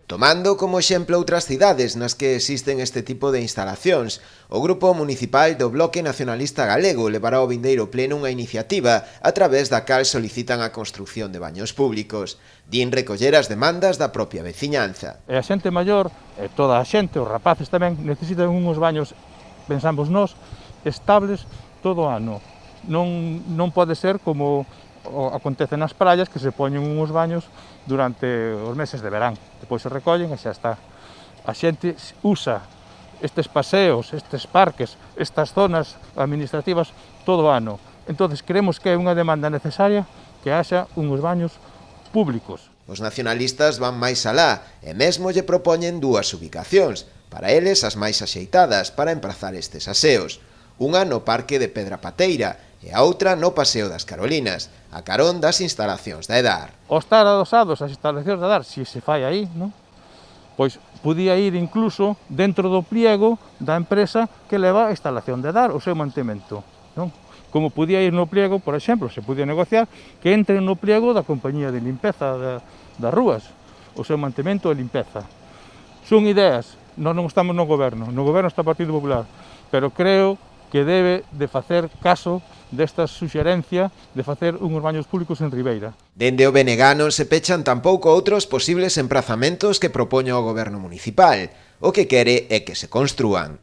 Tomando como exemplo outras cidades nas que existen este tipo de instalacións, o Grupo Municipal do Bloque Nacionalista Galego levará ao vindeiro pleno unha iniciativa a través da cal solicitan a construción de baños públicos. Din recoller as demandas da propia veciñanza. E a xente maior, e toda a xente, os rapaces tamén, necesitan uns baños, pensamos nós, estables todo o ano. Non pode ser como acontece nas praias, que se poñen uns baños durante os meses de verán, depois se recollen e xa está. A xente usa estes paseos, estes parques, estas zonas administrativas todo o ano. Entonces creemos que é unha demanda necesaria que haxa uns baños públicos. Os nacionalistas van máis alá e mesmo lle propoñen dúas ubicacións, para eles as máis axeitadas para emprazar estes aseos. Unha no Parque de Pedra Pateira e a outra no Paseo das Carolinas, a carón das instalacións da EDAR. Ao estar adosados as instalacións da EDAR, se se fai aí, non? Pois podía ir incluso dentro do pliego da empresa que leva a instalación de EDAR, o seu mantemento, non? Como podía ir no pliego, por exemplo, se podía negociar que entre no pliego da compañía de limpeza das rúas, o seu mantemento e limpeza. Son ideas, nós non estamos no goberno está o Partido Popular, pero creo que debe de facer caso desta suxerencia de facer uns baños públicos en Ribeira. Dende o BNG non se pechan tampouco outros posibles emprazamentos que propoña o goberno municipal. O que quere é que se construan.